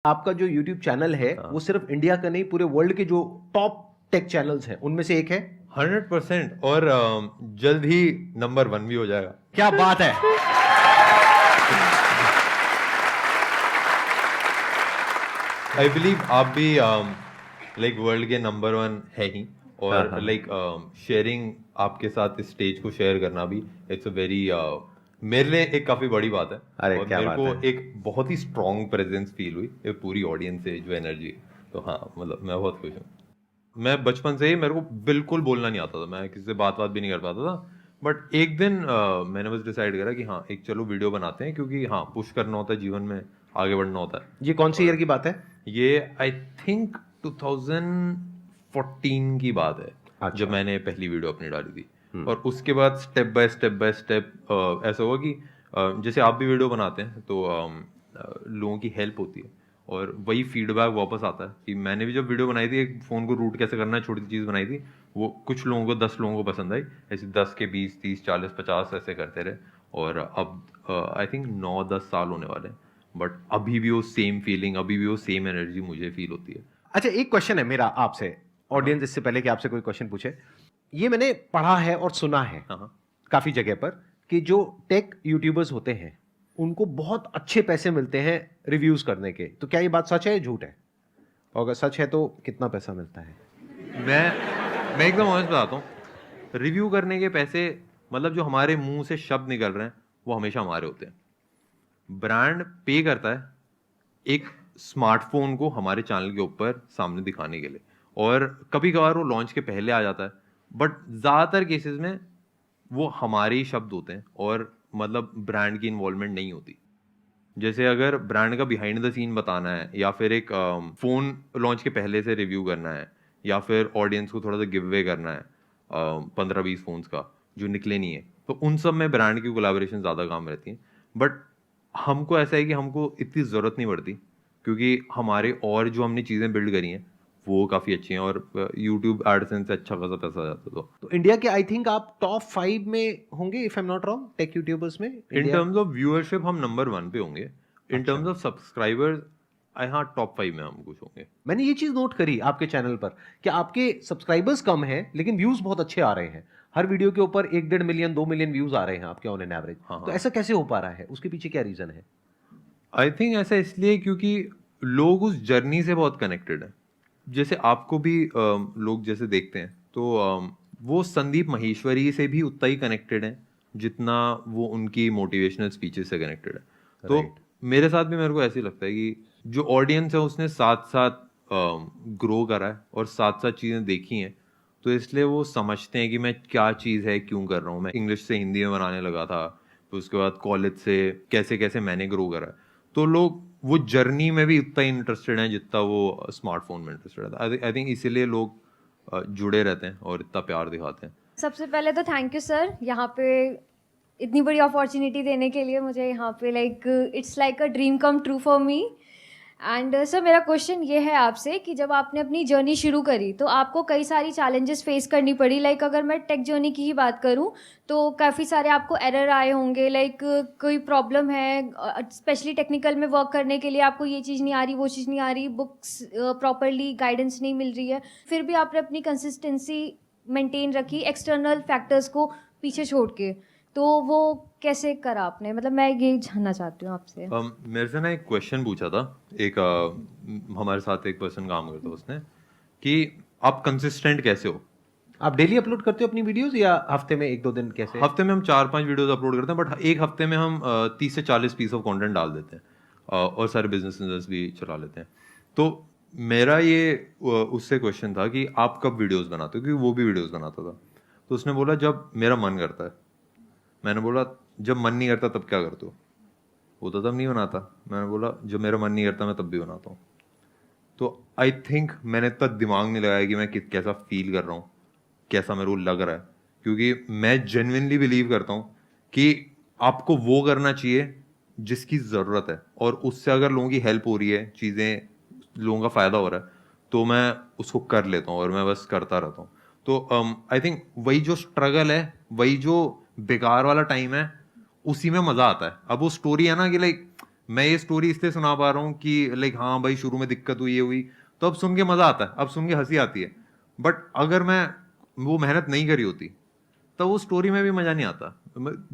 आपका जो YouTube channel है वो सिर्फ इंडिया का नहीं, पूरे वर्ल्ड के जो टॉप टेक चैनल्स हैं उनमें से एक है। 100% और जल्द ही नंबर 1 भी हो जाएगा। क्या बात है। आई बिलीव आप भी लाइक वर्ल्ड के नंबर 1 है ही, और लाइक शेयरिंग आपके साथ इस स्टेज को शेयर करना भी इट्स अ वेरी मेरे लिए एक काफी बड़ी बात है। अरे और क्या मेरे बात को है। एक बहुत ही स्ट्रॉन्ग प्रेजेंस फील हुई ये पूरी ऑडियंस से जो एनर्जी। तो हाँ, मतलब मैं बहुत खुश हूँ। मैं बचपन से ही मेरे को बिल्कुल बोलना नहीं आता था, मैं किसी से बात भी नहीं कर पाता था। बट एक दिन मैंने बस डिसाइड करा कि हाँ, एक चलो वीडियो बनाते हैं, क्योंकि हाँ पुश करना होता है जीवन में, आगे बढ़ना होता है। ये कौन सी ईयर की बात है? ये आई थिंक 2014 की बात है। अच्छा। जब मैंने पहली वीडियो अपनी डाली थी। और उसके बाद स्टेप बाय स्टेप ऐसा हुआ कि जैसे आप भी वीडियो बनाते हैं तो लोगों की हेल्प होती है, और वही फीडबैक वापस आता है कि मैंने भी जब वीडियो बनाई थी एक फ़ोन को रूट कैसे करना है, छोटी चीज़ बनाई थी, वो कुछ लोगों को 10 लोगों को पसंद आई। ऐसे 10 के 20 30 40 50 ऐसे करते रहे, और अब आई थिंक 9-10 साल होने वाले हैं। बट अभी भी वो सेम फीलिंग, अभी भी वो सेम एनर्जी मुझे फील होती है। अच्छा, एक क्वेश्चन है मेरा आपसे, ऑडियंस, इससे पहले कि आपसे कोई क्वेश्चन पूछे। ये मैंने पढ़ा है और सुना है हाँ, काफी जगह पर कि जो टेक यूट्यूबर्स होते हैं उनको बहुत अच्छे पैसे मिलते हैं रिव्यूज करने के। तो क्या ये बात सच है या झूठ है? और अगर सच है तो कितना पैसा मिलता है? मैं एकदम ऑनेस्ट बताता हूँ। रिव्यू करने के पैसे, मतलब जो हमारे मुंह से शब्द निकल रहे हैं वो हमेशा हमारे होते हैं। ब्रांड पे करता है एक स्मार्टफोन को हमारे चैनल के ऊपर सामने दिखाने के लिए, और कभी कभार वो लॉन्च के पहले आ जाता है, बट ज़्यादातर केसेस में वो हमारे ही शब्द होते हैं, और मतलब ब्रांड की इन्वॉल्वमेंट नहीं होती। जैसे अगर ब्रांड का बिहाइंड द सीन बताना है, या फिर एक फ़ोन लॉन्च के पहले से रिव्यू करना है, या फिर ऑडियंस को थोड़ा सा गिव अवे करना है 15-20 फ़ोन्स का जो निकले नहीं है, तो उन सब में ब्रांड की कोलैबोरेशन ज़्यादा काम रहती है। बट हमको ऐसा है कि हमको इतनी ज़रूरत नहीं पड़ती, क्योंकि हमारे और जो हमने चीज़ें बिल्ड करी हैं वो काफ़ी अच्छी हैं, और यूट्यूब एडसेंस से अच्छा खासा पैसा आ जाता है। तो इंडिया के आई थिंक आप टॉप 5 में होंगे if I am not wrong, tech youtubers में in India. Terms of viewership हम नंबर 1 पे होंगे। इन अच्छा। टर्म्स ऑफ सब्सक्राइबर्स हाँ, टॉप 5 में हम कुछ होंगे। मैंने ये चीज नोट करी आपके चैनल पर कि आपके सब्सक्राइबर्स कम हैं लेकिन व्यूज बहुत अच्छे आ रहे हैं। हर वीडियो के ऊपर 1-1.5 मिलियन 2 मिलियन व्यूज आ रहे हैं आपके ऑन एन एवरेज। हाँ, तो ऐसा कैसे हो पा रहा है? उसके पीछे क्या रीजन है? आई थिंक ऐसा इसलिए क्योंकि लोग उस जर्नी से बहुत कनेक्टेड हैं। जैसे आपको भी लोग जैसे देखते हैं तो वो संदीप माहेश्वरी से भी उतना ही कनेक्टेड हैं जितना वो उनकी मोटिवेशनल स्पीचेस से कनेक्टेड है। तो राइट। मेरे साथ भी मेरे को ऐसे ही लगता है कि जो ऑडियंस है उसने साथ साथ ग्रो करा है और साथ साथ चीज़ें देखी हैं, तो इसलिए वो समझते हैं कि मैं क्या चीज़ है, क्यों कर रहा हूँ। मैं इंग्लिश से हिंदी में बनाने लगा था, फिर उसके बाद कॉलेज से कैसे कैसे मैंने ग्रो करा है। तो लोग वो जर्नी में भी उतना ही इंटरेस्टेड हैं जितना वो स्मार्टफोन में इंटरेस्टेड है। आई थिंक इसीलिए लोग जुड़े रहते हैं और इतना प्यार दिखाते हैं। सबसे पहले तो थैंक यू सर, यहाँ पे इतनी बड़ी अपॉर्चुनिटी देने के लिए मुझे। यहाँ पे like it's like a dream come true for me. And sir, मेरा क्वेश्चन ये है आपसे कि जब आपने अपनी जर्नी शुरू करी तो आपको कई सारी चैलेंजेस फेस करनी पड़ी। लाइक अगर मैं टेक जर्नी की ही बात करूँ तो काफ़ी सारे आपको एरर आए होंगे। लाइक कोई प्रॉब्लम है, स्पेशली टेक्निकल में वर्क करने के लिए आपको ये चीज़ नहीं आ रही, वो चीज़ नहीं आ रही, बुक्स प्रॉपरली गाइडेंस नहीं मिल रही है, फिर भी आपने अपनी कंसिस्टेंसी मेंटेन रखी एक्सटर्नल फैक्टर्स को पीछे छोड़ के। तो वो कैसे करा आपने? मतलब मैं ये जानना चाहती हूँ आपसे। मेरे से ना एक क्वेश्चन पूछा था एक हमारे साथ एक पर्सन काम करता है, उसने कि आप कंसिस्टेंट कैसे हो। आप डेली अपलोड करते हो अपनी वीडियोस या हफ्ते में 1-2 दिन कैसे? हफ्ते में हम 4-5 वीडियोस अपलोड करते हैं, बट एक हफ्ते में हम 30 से 40 पीस ऑफ कंटेंट डाल देते हैं, और सारे बिजनेस भी चला लेते हैं। तो मेरा ये उससे क्वेश्चन था कि आप कब वीडियोस बनाते हो, क्योंकि वो भी वीडियोस बनाता था। तो उसने बोला जब मेरा मन करता है। मैंने बोला जब मन नहीं करता तब क्या करते हो? वो तो तब नहीं बनाता। मैंने बोला जब मेरा मन नहीं करता मैं तब भी बनाता हूँ। तो आई थिंक मैंने इतना दिमाग नहीं लगाया कि मैं कैसा फील कर रहा हूँ, कैसा मेरे को लग रहा है, क्योंकि मैं जेन्युइनली बिलीव करता हूँ कि आपको वो करना चाहिए जिसकी ज़रूरत है, और उससे अगर लोगों की हेल्प हो रही है, चीज़ें लोगों का फ़ायदा हो रहा है, तो मैं उसको कर लेता हूँ और मैं बस करता रहता हूँ। तो आई थिंक वही जो स्ट्रगल है, वही जो बेकार वाला टाइम है, उसी में मज़ा आता है। अब वो स्टोरी है ना कि लाइक मैं ये स्टोरी इसलिए सुना पा रहा हूँ कि लाइक हाँ भाई शुरू में दिक्कत हुई, ये हुई, तो अब सुन के मजा आता है, अब सुन के हंसी आती है। बट अगर मैं वो मेहनत नहीं करी होती तो वो स्टोरी में भी मजा नहीं आता।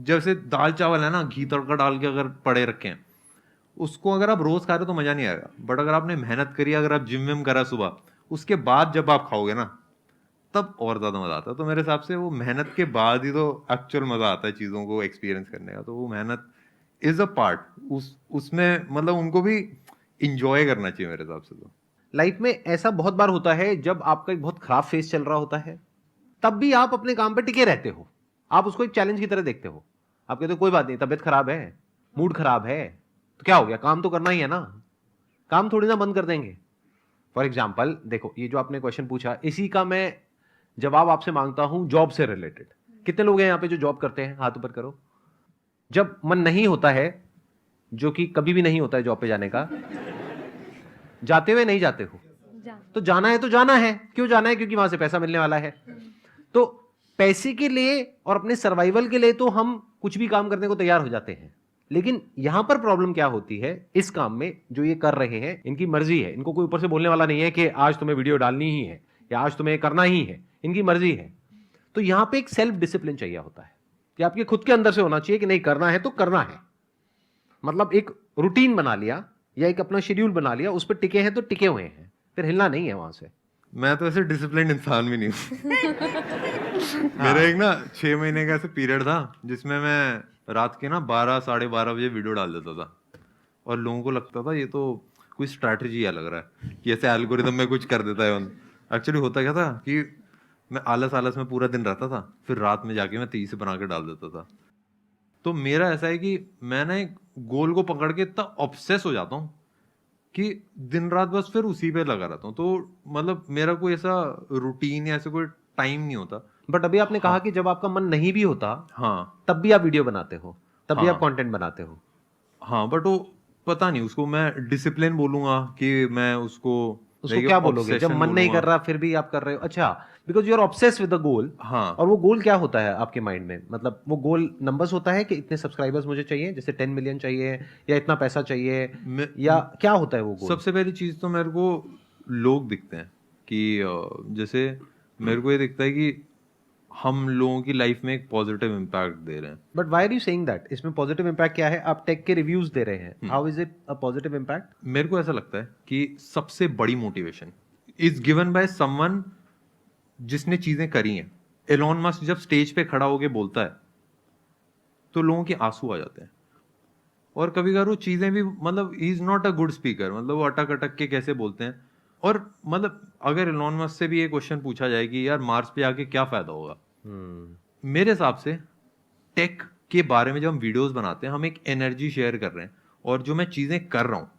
जैसे दाल चावल है ना, घी तड़का डाल के अगर पड़े रखे हैं, उसको अगर आप रोज खा रहे हो तो मजा नहीं आएगा। बट अगर आपने मेहनत करी, अगर आप जिम विम करा सुबह, उसके बाद जब आप खाओगे ना, तब और ज्यादा मजा आता है। तो मेरे हिसाब से वो मेहनत के बाद ही तो एक्चुअल मजा आता है चीजों को एक्सपीरियंस करने का। तो वो मेहनत इज अ पार्ट, उसमें मतलब उनको भी इंजॉय करना चाहिए मेरे हिसाब से। तो लाइफ में ऐसा बहुत बार होता है जब आपका एक बहुत खराब फेस चल रहा होता है, तब भी आप अपने काम पे टिके रहते हो, आप उसको एक चैलेंज की तरह देखते हो। आप कहते हो कोई बात नहीं, तबीयत खराब है, मूड खराब है, तो क्या हो गया, काम तो करना ही है ना, काम थोड़ी ना बंद कर देंगे। फॉर एग्जाम्पल देखो, ये जो आपने क्वेश्चन पूछा, इसी का मैं जवाब आपसे मांगता हूं जॉब से रिलेटेड। कितने लोग हैं यहां पे जो जॉब करते हैं, हाथ ऊपर करो। जब मन नहीं होता है, जो कि कभी भी नहीं होता है जॉब पे जाने का, जाते हुए नहीं जाते हो, तो जाना है तो जाना है। क्यों जाना है? क्योंकि वहां से पैसा मिलने वाला है। तो पैसे के लिए और अपने सर्वाइवल के लिए तो हम कुछ भी काम करने को तैयार हो जाते हैं। लेकिन यहां पर प्रॉब्लम क्या होती है इस काम में, जो ये कर रहे हैं, इनकी मर्जी है, इनको कोई ऊपर से बोलने वाला नहीं है कि आज तुम्हें वीडियो डालनी ही है या आज तुम्हें करना ही है, इनकी मर्जी है। तो यहां पे एक सेल्फ डिसिप्लिन चाहिए होता है कि आपके खुद के अंदर से होना चाहिए कि नहीं, करना है तो करना है। मतलब एक रूटीन बना लिया या एक अपना शेड्यूल बना लिया, उस पर टिके हैं तो टिके हुए हैं, फिर हिलना नहीं है वहां से। मैं तो ऐसे डिसिप्लिन इंसान भी नहीं हूँ। मेरा एक ना 6 महीने का ऐसे पीरियड था जिसमें मैं रात के ना 12 साढ़े 12 बजे वीडियो डाल देता था, और लोगों को लगता था ये तो कोई स्ट्रैटेजी है लग रहा है कि ऐसे एल्गोरिदम में कुछ कर देता है। एक्चुअली होता क्या था कि मैं आलस आलस में पूरा दिन रहता था, फिर रात में जाके मैं 30 से बना के डाल देता था। तो मेरा ऐसा है कि मैं ना एक गोल को पकड़ के इतना ऑब्सेस हो जाता हूँ कि दिन रात बस फिर उसी पे लगा रहता हूँ। तो मतलब मेरा कोई ऐसा रूटीन या ऐसा कोई टाइम नहीं होता। बट अभी आपने कहा कि जब आपका मन नहीं भी होता, हाँ तब भी आप वीडियो बनाते हो, तब भी हाँ। आप कंटेंट बनाते हो। हाँ, बट वो पता नहीं, उसको मैं डिसिप्लिन बोलूंगा कि मैं उसको क्या बोलोगे जब मन नहीं कर रहा फिर भी आप कर रहे हो? अच्छा, because you are obsessed with the goal. हाँ। और वो गोल क्या होता है आपके माइंड में? मतलब वो गोल नंबर्स होता है कि इतने सब्सक्राइबर्स मुझे चाहिए, जैसे 10 मिलियन चाहिए या इतना पैसा चाहिए, या क्या होता है वो गोल? सबसे पहली चीज तो मेरे को लोग दिखते हैं कि जैसे मेरे को ये दिखता है कि हम लोगों की लाइफ में एक पॉजिटिव इम्पैक्ट दे रहे हैं। But why are you saying that? इसमें पॉजिटिव इम्पैक्ट क्या है? आप टेक के रिव्यूज दे रहे हैं, how is it a positive impact? मेरे को ऐसा लगता है कि सबसे बड़ी motivation is given by someone जिसने चीजें करी हैं। एलोन मस्क जब स्टेज पे खड़ा होके बोलता है तो लोगों के आंसू आ जाते हैं। और कभी कभार वो चीजें भी, मतलब he is not a good speaker, मतलब वो अटक अटक के कैसे बोलते हैं। और मतलब अगर एलोन मस्क से भी ये क्वेश्चन पूछा जाए कि यार मार्स पे आके क्या फायदा होगा, मेरे हिसाब से टेक के बारे में जब हम वीडियोस बनाते हैं, हम एक एनर्जी शेयर कर रहे हैं। और जो मैं चीजें कर रहा हूँ,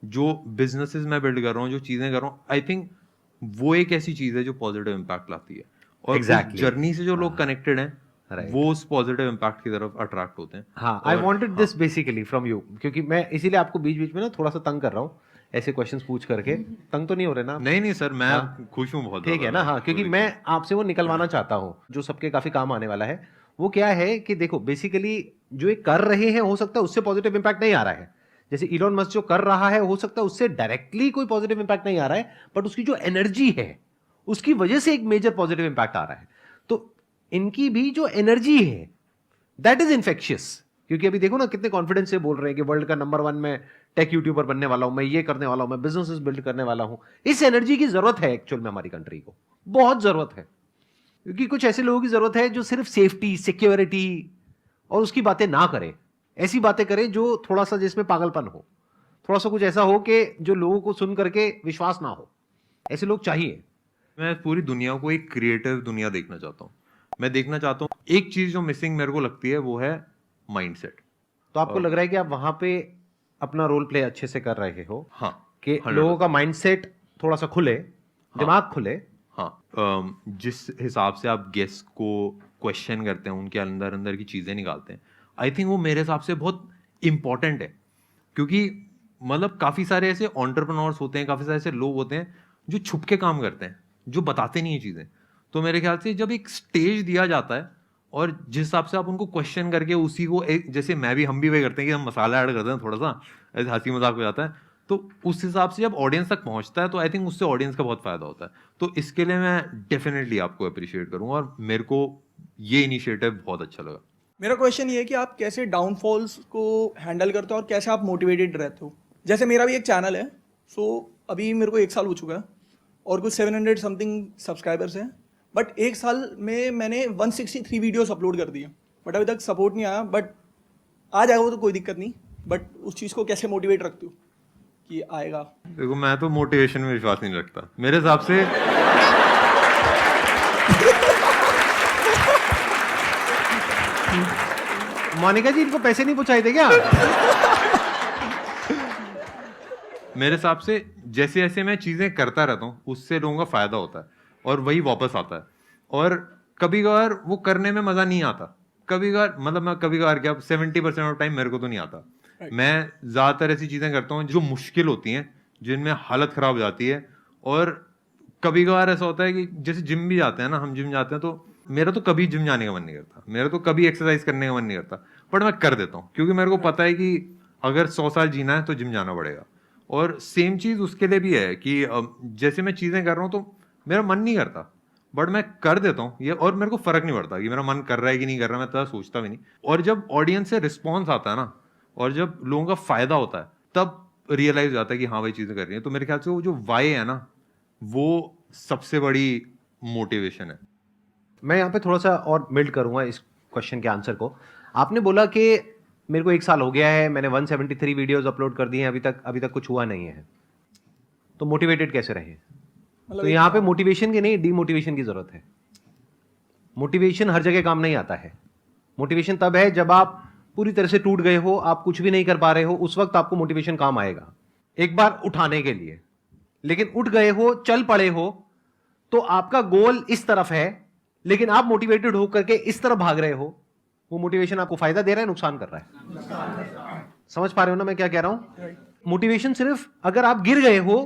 जो बिजनेसेस मैं बिल्ड कर रहा हूँ, जो चीजें कर रहा हूँ, आई थिंक वो एक ऐसी चीज है जो पॉजिटिव इम्पैक्ट लाती है। और Exactly. जर्नी से जो लोग कनेक्टेड हैं, Right. वो उस पॉजिटिव इम्पैक्ट की तरफ अट्रैक्ट होते हैं। हाँ, I wanted this basically from you, क्योंकि मैं इसीलिए आपको बीच बीच में ना थोड़ा सा तंग कर रहा हूँ ऐसे क्वेश्चंस पूछ करके। तंग तो नहीं हो रहे ना? नहीं सर, मैं खुश हूँ बहुत। ठीक है ना? हाँ, क्योंकि मैं आपसे वो निकलवाना चाहता हूँ जो सबके काफी काम आने वाला है। वो क्या है कि देखो, बेसिकली जो ये कर रहे हैं, हो सकता है उससे पॉजिटिव इंपैक्ट नहीं आ रहा है। जैसे इलॉन मस्क जो कर रहा है, हो सकता है उससे डायरेक्टली कोई पॉजिटिव इंपैक्ट नहीं आ रहा है, बट उसकी जो एनर्जी है उसकी वजह से एक मेजर पॉजिटिव इंपैक्ट आ रहा है। तो इनकी भी जो एनर्जी है दैट इज इन्फेक्शियस। क्योंकि अभी देखो ना कितने कॉन्फिडेंस से बोल रहे हैं कि वर्ल्ड का नंबर 1 मैं टेक यूट्यूबर बनने वाला हूं, मैं ये करने वाला हूं, मैं बिजनेसेस बिल्ड करने वाला हूं। इस एनर्जी की जरूरत है एक्चुअल में, हमारी कंट्री को बहुत जरूरत है। क्योंकि कुछ ऐसे लोगों की जरूरत है जो सिर्फ सेफ्टी, सिक्योरिटी और उसकी बातें ना करें, ऐसी बातें करें जो थोड़ा सा जिसमें पागलपन हो, थोड़ा सा कुछ ऐसा हो कि जो लोगों को सुन करके विश्वास ना हो। ऐसे लोग चाहिए। मैं पूरी दुनिया को एक क्रिएटिव दुनिया देखना चाहता हूँ। मैं देखना चाहता हूँ, एक चीज जो मिसिंग मेरे को लगती है वो है माइंडसेट। तो आपको लग रहा है कि आप वहां पे अपना रोल प्ले अच्छे से कर रहे हो? हाँ, कि लोगों का माइंडसेट थोड़ा सा खुले, दिमाग खुले। हाँ, जिस हिसाब से आप गेस्ट को क्वेश्चन करते हैं, उनके अंदर अंदर की चीजें निकालते हैं, आई थिंक वो मेरे हिसाब से बहुत इंपॉर्टेंट है। क्योंकि मतलब काफी सारे ऐसे एंटरप्रेन्योर्स होते हैं, काफी सारे ऐसे लोग होते हैं जो छुप के काम करते हैं, जो बताते नहीं है चीजें। तो मेरे ख्याल से जब एक स्टेज दिया जाता है और जिस हिसाब से आप उनको क्वेश्चन करके उसी को जैसे हम भी वही करते हैं कि हम मसाला ऐड करते हैं थोड़ा सा, ऐसे हंसी मजाक हो जाता है, तो उस हिसाब से जब ऑडियंस तक पहुंचता है तो आई थिंक उससे ऑडियंस का बहुत फायदा होता है। तो इसके लिए मैं डेफिनेटली आपको अप्रिशिएट करूंगा और मेरे को ये इनिशिएटिव बहुत अच्छा लगा। मेरा क्वेश्चन ये है कि आप कैसे डाउनफॉल्स को हैंडल करते हो और कैसे आप मोटिवेटेड रहते हो। जैसे मेरा भी एक चैनल है, सो अभी मेरे को 1 साल हो चुका है और कुछ 700 समथिंग सब्सक्राइबर्स हैं, बट 1 साल में मैंने 163 वीडियोस अपलोड कर दिए, बट अभी तक सपोर्ट नहीं आया। बट आ जाएगा वो तो कोई दिक्कत नहीं, बट उस चीज़ को कैसे मोटिवेट रखते हो कि आएगा? देखो मैं तो मोटिवेशन में विश्वास नहीं रखता। मेरे हिसाब से मोनिका जी इनको पैसे नहीं पहुंचाए थे क्या? मेरे हिसाब से जैसे जैसे मैं चीजें करता रहता हूँ उससे लोगों का फायदा होता है और वही वापस आता है। और कभी कभार वो करने में मजा नहीं आता, कभी कभार मतलब मैं कभी कभार क्या 70% ऑफ टाइम मेरे को तो नहीं आता। मैं ज्यादातर ऐसी चीजें करता हूँ जो मुश्किल होती हैं, जिनमें हालत खराब हो जाती है। और कभी कभार ऐसा होता है कि जैसे जिम भी जाते हैं ना, हम जिम जाते हैं तो मेरा तो कभी जिम जाने का मन नहीं करता, मेरा तो कभी एक्सरसाइज करने का मन नहीं करता, बट मैं कर देता हूँ क्योंकि मेरे को पता है कि अगर 100 साल जीना है तो जिम जाना पड़ेगा। और सेम चीज उसके लिए भी है कि जैसे मैं चीजें कर रहा हूँ तो मेरा मन नहीं करता, बट मैं कर देता हूँ ये, और मेरे को फर्क नहीं पड़ता कि मेरा मन कर रहा है कि नहीं कर रहा, मैं तो सोचता भी नहीं। और जब ऑडियंस से रिस्पॉन्स आता है ना, और जब लोगों का फायदा होता है, तब रियलाइज हो जाता है कि हाँ भाई चीजें कर रही है। तो मेरे ख्याल से वो जो वाई है ना, वो सबसे बड़ी मोटिवेशन है। मैं यहाँ पे थोड़ा सा और बिल्ड करूंगा इस क्वेश्चन के आंसर को। आपने बोला कि मेरे को 1 साल हो गया है, मैंने 173 वीडियोस अपलोड कर दिए हैं, अभी तक कुछ हुआ नहीं है, तो मोटिवेटेड कैसे रहे? मतलब तो यहाँ पे मोटिवेशन की नहीं, डीमोटिवेशन की जरूरत है। मोटिवेशन हर जगह काम नहीं आता है। मोटिवेशन तब है जब आप पूरी तरह से टूट गए हो, आप कुछ भी नहीं कर पा रहे हो, उस वक्त आपको मोटिवेशन काम आएगा एक बार उठाने के लिए। लेकिन उठ गए हो, चल पड़े हो, तो आपका गोल इस तरफ है, लेकिन आप मोटिवेटेड होकर के इस तरफ भाग रहे हो, वो मोटिवेशन आपको फायदा दे रहा है, नुकसान कर रहा है? समझ पा रहे हो ना मैं क्या कह रहा हूं? मोटिवेशन सिर्फ अगर आप गिर गए हो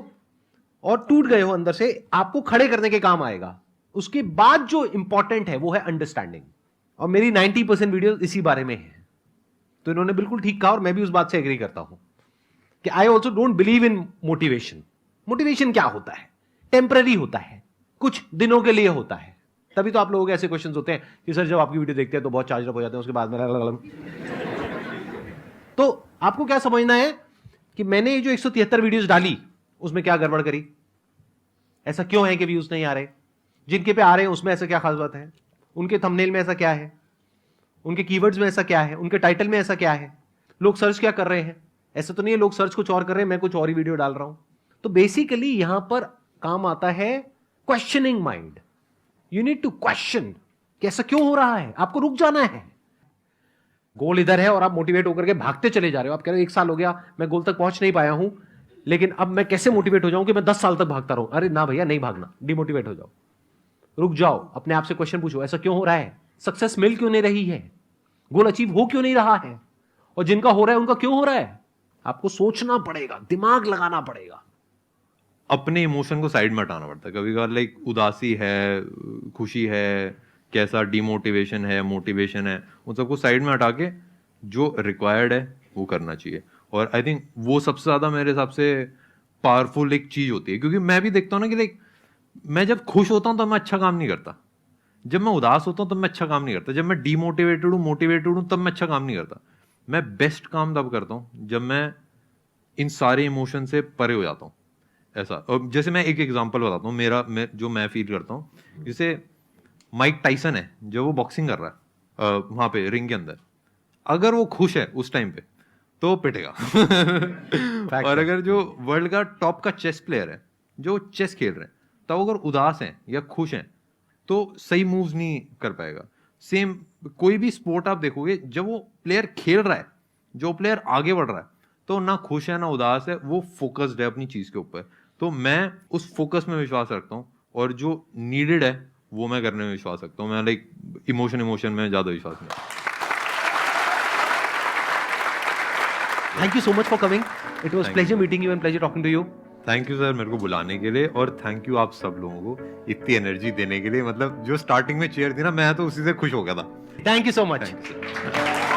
और टूट गए हो अंदर से, आपको खड़े करने के काम आएगा। उसके बाद जो इंपॉर्टेंट है वो है अंडरस्टैंडिंग, और मेरी 90% वीडियो इसी बारे में है। तो इन्होंने बिल्कुल ठीक कहा और मैं भी उस बात से एग्री करता हूं कि I also don't believe in motivation. Motivation क्या होता है? टेम्पररी होता है, कुछ दिनों के लिए होता है। तभी तो आप लोगों के ऐसे क्वेश्चंस होते हैं कि सर जब आपकी वीडियो देखते हैं तो बहुत चार्ज अप हो जाते हैं, उसके बाद में तो आपको क्या समझना है कि मैंने ये जो 173 वीडियोस डाली उसमें क्या गड़बड़ करी? ऐसा क्यों है कि व्यूज नहीं आ रहे? जिनके पे आ रहे हैं उसमें ऐसा क्या खास बात है? उनके थंबनेल में ऐसा क्या है? उनके कीवर्ड्स में ऐसा क्या है? उनके टाइटल में ऐसा क्या है? लोग सर्च क्या कर रहे हैं? ऐसा तो नहीं है लोग सर्च कुछ और कर रहे हैं, मैं कुछ और ही वीडियो डाल रहा हूं। तो बेसिकली यहां पर काम आता है questioning mind. You need to question कि ऐसा क्यों हो रहा है, आपको रुक जाना है। गोल इधर है और आप मोटिवेट होकर के भागते चले जा रहे हो। आप कह रहे हो 1 साल हो गया मैं गोल तक पहुंच नहीं पाया हूं, लेकिन अब मैं कैसे मोटिवेट हो जाऊं कि मैं 10 साल तक भागता रहूं? अरे ना भैया, नहीं भागना, डिमोटिवेट हो जाओ, रुक जाओ, अपने आप से क्वेश्चन पूछो, ऐसा क्यों हो रहा है? सक्सेस मिल क्यों नहीं रही है? गोल अचीव हो क्यों नहीं रहा है? और जिनका हो रहा है उनका क्यों हो रहा है? आपको सोचना पड़ेगा, दिमाग लगाना पड़ेगा। अपने इमोशन को साइड में हटाना पड़ता है। कभी कभार लाइक उदासी है, खुशी है, कैसा डिमोटिवेशन है, मोटिवेशन है, उन सबको साइड में हटा के जो रिक्वायर्ड है वो करना चाहिए। और आई थिंक वो सबसे ज्यादा मेरे हिसाब से पावरफुल एक चीज होती है। क्योंकि मैं भी देखता हूँ ना कि लाइक मैं जब खुश होता हूँ तो मैं अच्छा काम नहीं करता, जब मैं उदास होता हूँ तब मैं अच्छा काम नहीं करता, जब मैं डीमोटिवेटेड हूँ, मोटिवेटेड हूँ, तब मैं अच्छा काम नहीं करता। मैं बेस्ट काम तब करता हूँ जब मैं इन सारे इमोशन से परे हो जाता हूँ। ऐसा, और जैसे मैं एक एग्जांपल बताता हूँ जो मैं फील करता हूँ। जैसे माइक टाइसन है, जो वो बॉक्सिंग कर रहा है वहां पे रिंग के अंदर, अगर वो खुश है उस टाइम पे तो वो पिटेगा और अगर जो वर्ल्ड का टॉप का चेस प्लेयर है, जो चेस खेल रहे हैं, तब अगर उदास हैं या खुश हैं तो सही मूव्स नहीं कर पाएगा। सेम कोई भी स्पोर्ट आप देखोगे, जब वो प्लेयर खेल रहा है, जो प्लेयर आगे बढ़ रहा है, तो ना खुश है ना उदास है, वो फोकस्ड है अपनी चीज के ऊपर। तो मैं उस फोकस में विश्वास रखता हूँ और जो नीडेड है वो मैं करने में विश्वास रखता हूँ। मैं लाइक इमोशन में ज्यादा विश्वास नहीं। Thank you so much for coming. It was Thank pleasure meeting you and pleasure talking to you. Thank you sir मेरे को बुलाने के लिए, और थैंक यू आप सब लोगों को इतनी एनर्जी देने के लिए। मतलब जो स्टार्टिंग में चेयर थी ना, मैं तो उसी से खुश हो गया था। Thank you so much. Thank you sir.